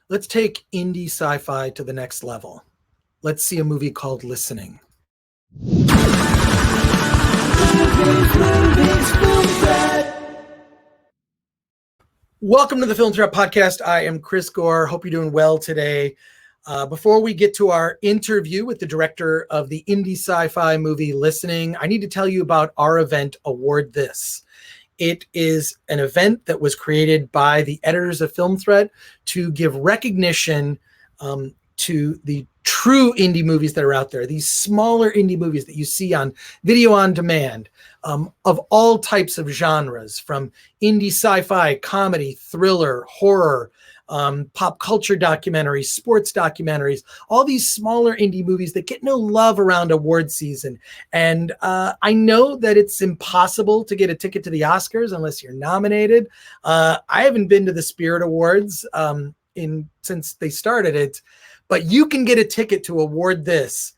Let's take indie sci-fi to the next level. Let's see a movie called Listening. Welcome to the Film Threat Podcast. I am Chris Gore. Hope you're doing well today. Before we get to our interview with the director of the indie sci-fi movie Listening, I need to tell you about our event, Award This. It is an event that was created by the editors of Film Threat to give recognition to the true indie movies that are out there, these smaller indie movies that you see on video on demand, of all types of genres, from indie sci-fi, comedy, thriller, horror, pop culture documentaries, sports documentaries, all these smaller indie movies that get no love around award season. And I know that it's impossible to get a ticket to the Oscars unless you're nominated. I haven't been to the Spirit Awards since they started it, but you can get a ticket to Award This.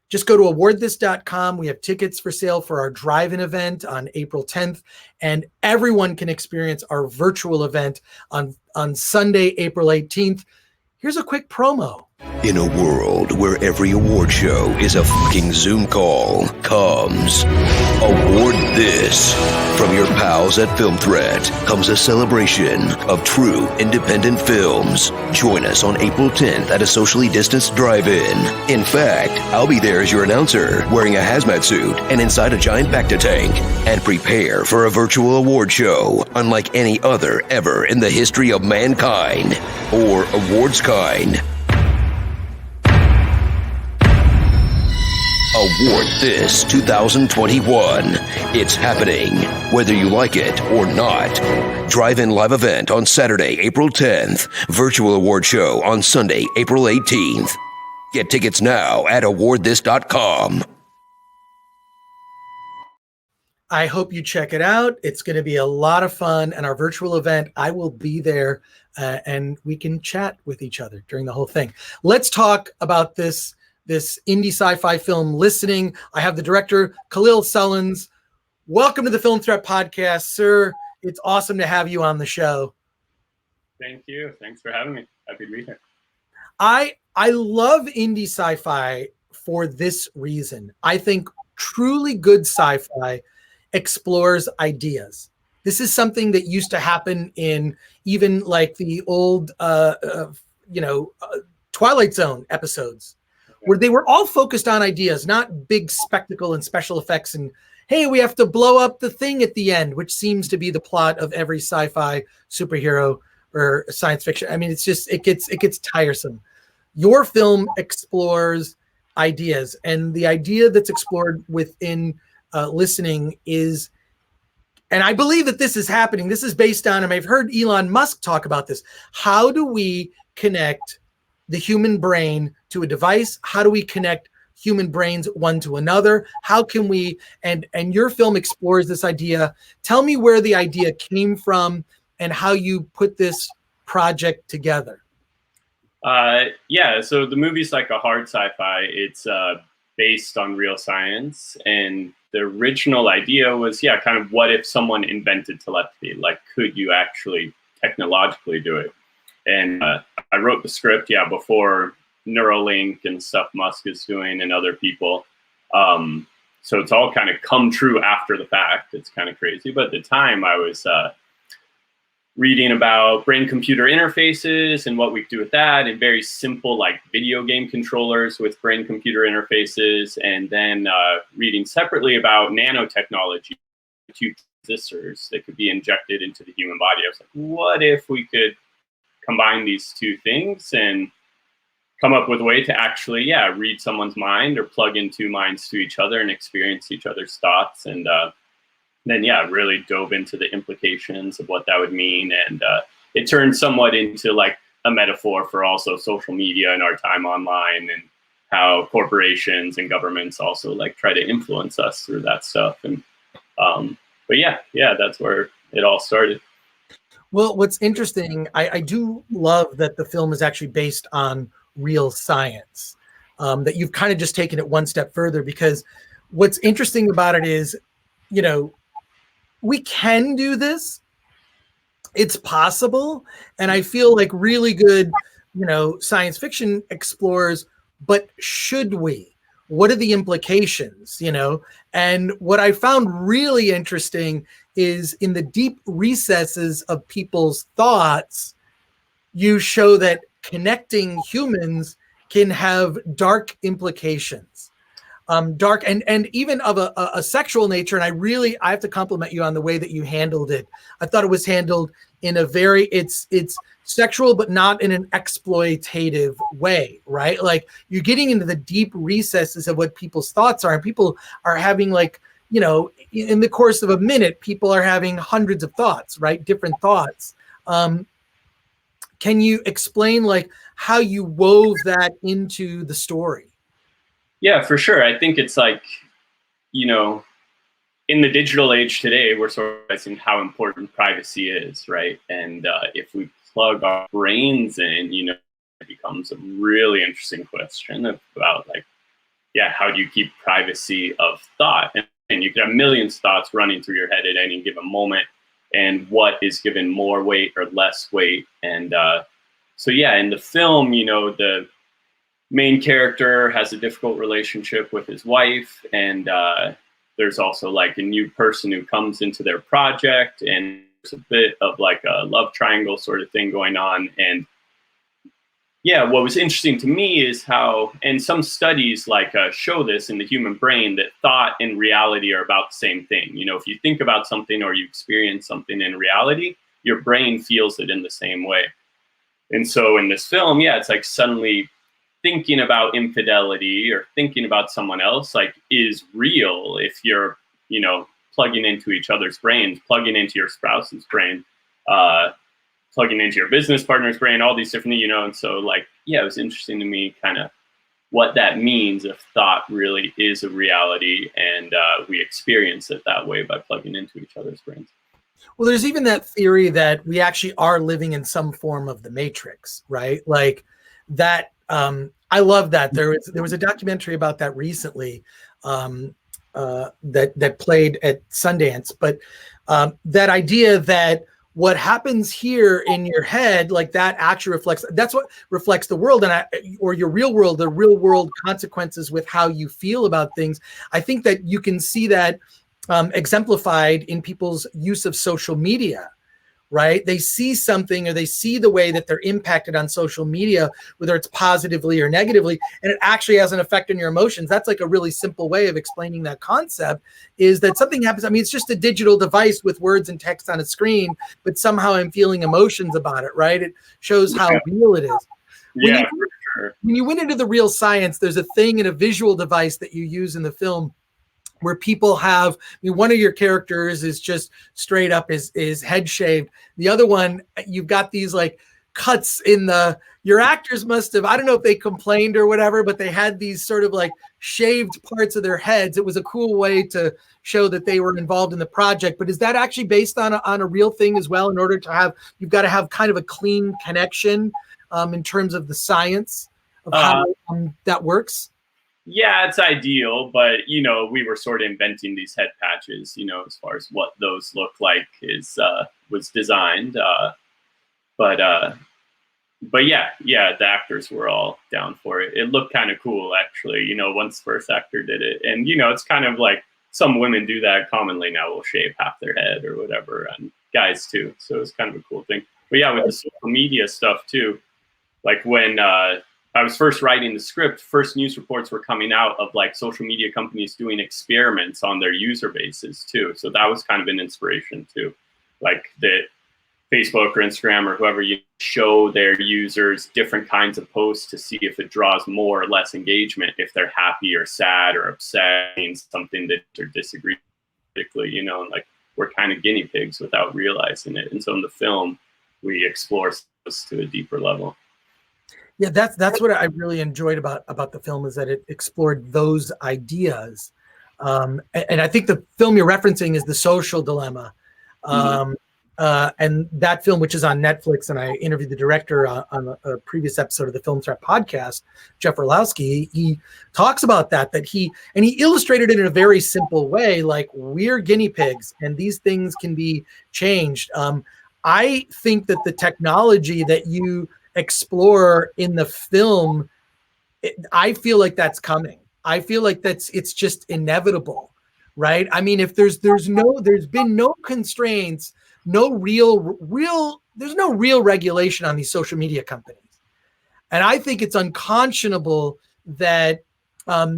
Just go to awardthis.com. We have tickets for sale for our drive-in event on April 10th, and everyone can experience our virtual event on Sunday, April 18th. Here's a quick promo. In a world where every award show is a fucking Zoom call, comes Award This. From your pals at Film Threat comes a celebration of true independent films. Join us on April 10th at a socially distanced drive-in. In fact, I'll be there as your announcer, wearing a hazmat suit and inside a giant Bacta tank. And prepare for a virtual award show unlike any other ever in the history of mankind. Or awards kind. Award This 2021. It's happening, whether you like it or not. Drive-in live event on Saturday, April 10th. Virtual award show on Sunday, April 18th. Get tickets now at awardthis.com. I hope you check it out. It's going to be a lot of fun. And our virtual event, I will be there and we can chat with each other during the whole thing. Let's talk about this indie sci-fi film, Listening. I have the director, Khalil Sullins. Welcome to the Film Threat Podcast, sir. It's awesome to have you on the show. Thank you. Thanks for having me. Happy to be here. I love indie sci-fi for this reason. I think truly good sci-fi explores ideas. This is something that used to happen in even like the old, Twilight Zone episodes, where they were all focused on ideas, not big spectacle and special effects. And hey, we have to blow up the thing at the end, which seems to be the plot of every sci-fi superhero or science fiction. I mean, it's just, it gets tiresome. Your film explores ideas, and the idea that's explored within Listening is, and I believe that this is happening. This is based on, and I've heard Elon Musk talk about this. How do we connect the human brain to a device? How do we connect human brains one to another? How can we, and your film explores this idea. Tell me where the idea came from and how you put this project together. So the movie's like a hard sci-fi. It's based on real science. And the original idea was, kind of what if someone invented telepathy? Like, could you actually technologically do it? And I wrote the script, before Neuralink and stuff Musk is doing and other people. So it's all kind of come true after the fact. It's kind of crazy. But at the time I was reading about brain-computer interfaces and what we do with that, and very simple like video game controllers with brain-computer interfaces. And then reading separately about nanotechnology, transistors that could be injected into the human body. I was like, what if we could combine these two things and come up with a way to actually, read someone's mind or plug in two minds to each other and experience each other's thoughts. And then, really dove into the implications of what that would mean. And it turned somewhat into like a metaphor for also social media and our time online, and how corporations and governments also like try to influence us through that stuff. And that's where it all started. Well, what's interesting, I do love that the film is actually based on real science, that you've kind of just taken it one step further, because what's interesting about it is, we can do this. It's possible. And I feel like really good science fiction explores, but should we? What are the implications, And what I found really interesting is in the deep recesses of people's thoughts, you show that connecting humans can have dark implications, dark and even of a sexual nature. And I have to compliment you on the way that you handled it. I thought it was handled in a very, it's sexual, but not in an exploitative way, right? Like you're getting into the deep recesses of what people's thoughts are, and people are having in the course of a minute, people are having hundreds of thoughts, right? Different thoughts. Can you explain how you wove that into the story? Yeah, for sure. I think it's in the digital age today, we're sort of realizing how important privacy is, right? And if we plug our brains in, it becomes a really interesting question about how do you keep privacy of thought? And you can have millions of thoughts running through your head at any given moment, and what is given more weight or less weight. And so in the film, the main character has a difficult relationship with his wife, and there's also a new person who comes into their project, and there's a bit of a love triangle sort of thing going on. And what was interesting to me is how, and some studies show this in the human brain, that thought and reality are about the same thing. If you think about something or you experience something in reality, your brain feels it in the same way. And so in this film, it's suddenly thinking about infidelity or thinking about someone else is real if you're plugging into each other's brains, plugging into your spouse's brain, plugging into your business partner's brain, all these different, and so it was interesting to me kind of what that means if thought really is a reality, and we experience it that way by plugging into each other's brains. Well, there's even that theory that we actually are living in some form of the Matrix, right? That. I love that. There was a documentary about that recently that played at Sundance, but that idea that what happens here in your head, that actually that's what reflects the world, or your real world, the real world consequences with how you feel about things. I think that you can see that exemplified in people's use of social media. Right? They see something, or they see the way that they're impacted on social media, whether it's positively or negatively, and it actually has an effect on your emotions. That's a really simple way of explaining that concept, is that something happens. I mean, it's just a digital device with words and text on a screen, but somehow I'm feeling emotions about it, right? It shows how real it is. When you went into the real science, there's a thing in a visual device that you use in the film where people have, one of your characters is just straight up is head shaved. The other one, you've got these cuts in your actors must have, I don't know if they complained or whatever, but they had these sort of shaved parts of their heads. It was a cool way to show that they were involved in the project. But is that actually based on a real thing as well? In order to have, you've got to have kind of a clean connection in terms of the science of how that works? Yeah, it's ideal, but we were sort of inventing these head patches, as far as what those look like was designed. But the actors were all down for it. It looked kind of cool, actually. Once the first actor did it, and it's kind of some women do that commonly now. Will shave half their head or whatever, and guys too. So it's kind of a cool thing. But with the social media stuff too, when I was first writing the script, first news reports were coming out of social media companies doing experiments on their user bases too. So that was kind of an inspiration too. That Facebook or Instagram or whoever, you show their users different kinds of posts to see if it draws more or less engagement, if they're happy or sad or upset, something that they're disagree politically, we're kind of guinea pigs without realizing it. And so in the film, we explore this to a deeper level. Yeah, that's what I really enjoyed about the film, is that it explored those ideas. And I think the film you're referencing is The Social Dilemma. And that film, which is on Netflix, and I interviewed the director on a previous episode of the Film Threat podcast, Jeff Orlowski. He talks about that he illustrated it in a very simple way, we're guinea pigs and these things can be changed. I think that the technology that you explore in the film, I feel like that's coming. I feel like it's just inevitable, right? I mean, if there's been no constraints, no there's no real regulation on these social media companies. And I think it's unconscionable that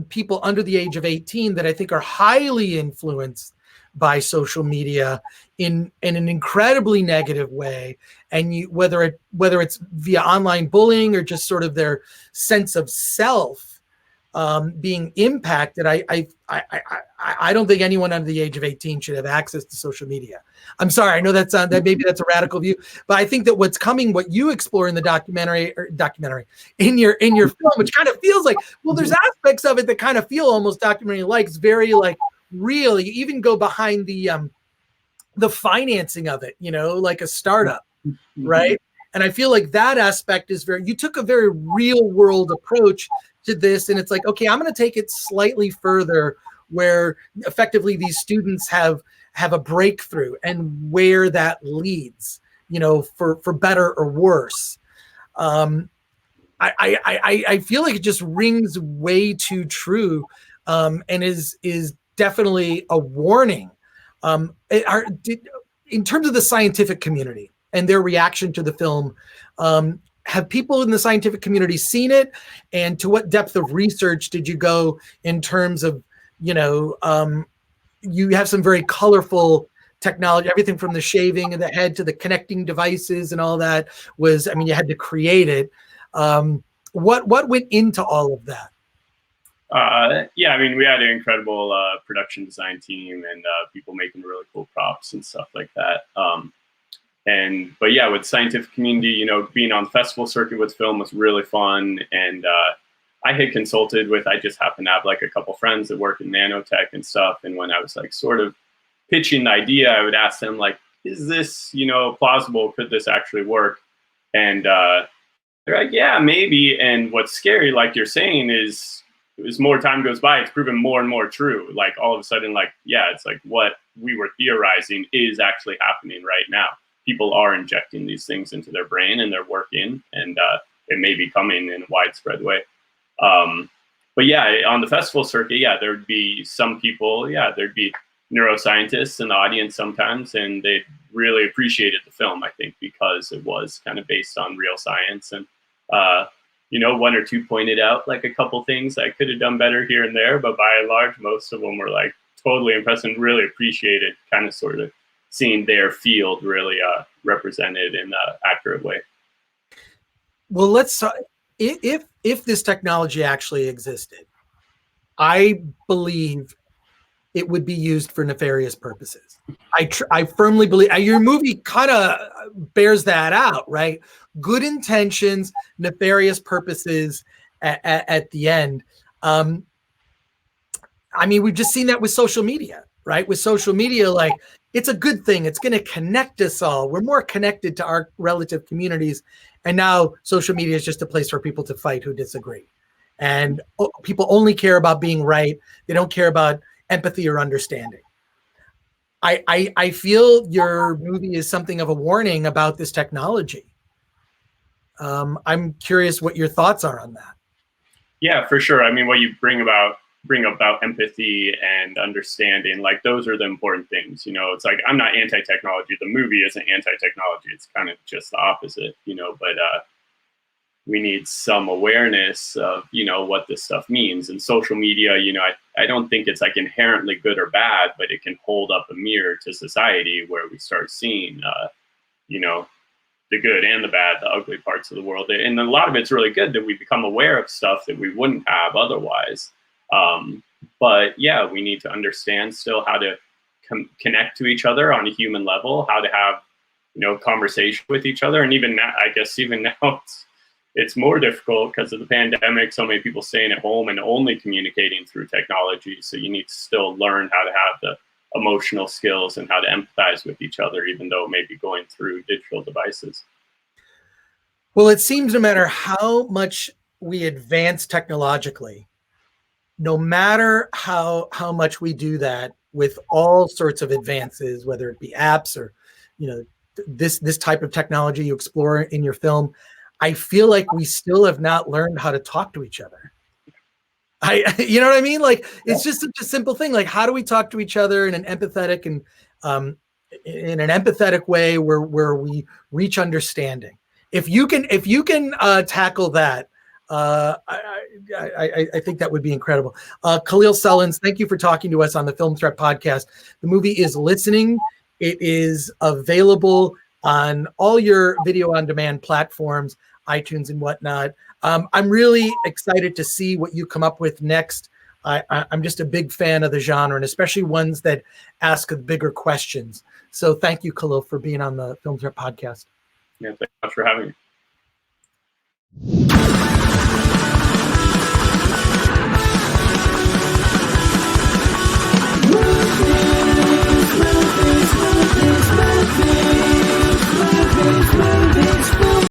people under the age of 18 that I think are highly influenced by social media in an incredibly negative way, and whether it's via online bullying or just sort of their sense of self being impacted. I don't think anyone under the age of 18 should have access to social media. I'm sorry, I know that maybe that's a radical view, but I think that what's coming, what you explore in the documentary in your film, which kind of feels like, well, there's aspects of it that kind of feel almost documentary-like. It's very like real. You even go behind the financing of it, like a startup, right? And I feel like that aspect is you took a very real world approach to this, and it's like, okay, I'm going to take it slightly further, where effectively these students have a breakthrough, and where that leads, for better or worse. I feel like it just rings way too true, and is definitely a warning. In terms of the scientific community and their reaction to the film, have people in the scientific community seen it? And to what depth of research did you go in terms of, you have some very colorful technology, everything from the shaving of the head to the connecting devices and all that you had to create it. What went into all of that? We had an incredible production design team and people making really cool props and stuff like that. But with scientific community, being on the festival circuit with film was really fun. And I had consulted with, I just happened to have like a couple friends that work in nanotech and stuff. And when I was like sort of pitching the idea, I would ask them like, is this, plausible? Could this actually work? And they're like, yeah, maybe. And what's scary, like you're saying, is as more time goes by, it's proven more and more true. Like all of a sudden, it's like what we were theorizing is actually happening right now. People are injecting these things into their brain and they're working, and it may be coming in a widespread way. On the festival circuit, there'd be some people, there'd be neuroscientists in the audience sometimes, and they really appreciated the film, I think, because it was kind of based on real science. And, one or two pointed out like a couple things I could have done better here and there, but by and large, most of them were like totally impressed and really appreciated kind of sort of seeing their field really represented in an accurate way. Well, let's if this technology actually existed, I believe it would be used for nefarious purposes. I firmly believe your movie kind of bears that out, right? Good intentions, nefarious purposes at the end. We've just seen that with social media, right? With social media, like, it's a good thing. It's going to connect us all. We're more connected to our relative communities. And now social media is just a place for people to fight who disagree. And people only care about being right. They don't care about empathy or understanding. I feel your movie is something of a warning about this technology. I'm curious what your thoughts are on that. Yeah, for sure. What you bring about empathy and understanding, like those are the important things. It's like, I'm not anti-technology. The movie isn't anti-technology. It's kind of just the opposite, but we need some awareness of, what this stuff means. And social media, I don't think it's like inherently good or bad, but it can hold up a mirror to society where we start seeing, the good and the bad, the ugly parts of the world. And a lot of it's really good that we become aware of stuff that we wouldn't have otherwise. We need to understand still how to connect to each other on a human level, how to have, conversation with each other. And even now, I guess even now it's more difficult because of the pandemic. So many people staying at home and only communicating through technology. So you need to still learn how to have the emotional skills and how to empathize with each other, even though it may be going through digital devices. Well, it seems no matter how much we advance technologically, no matter how much we do that with all sorts of advances, whether it be apps or, this type of technology you explore in your film, I feel like we still have not learned how to talk to each other. You know what I mean? Like, it's just such a simple thing. Like, how do we talk to each other in an empathetic and way where we reach understanding? If you can tackle that, I think that would be incredible. Khalil Sullins, thank you for talking to us on the Film Threat podcast. The movie is Listening. It is available on all your video on demand platforms, iTunes and whatnot. I'm really excited to see what you come up with next. I'm just a big fan of the genre, and especially ones that ask bigger questions. So thank you, Khalil, for being on the Film Threat podcast. Yeah, thanks so much for having me.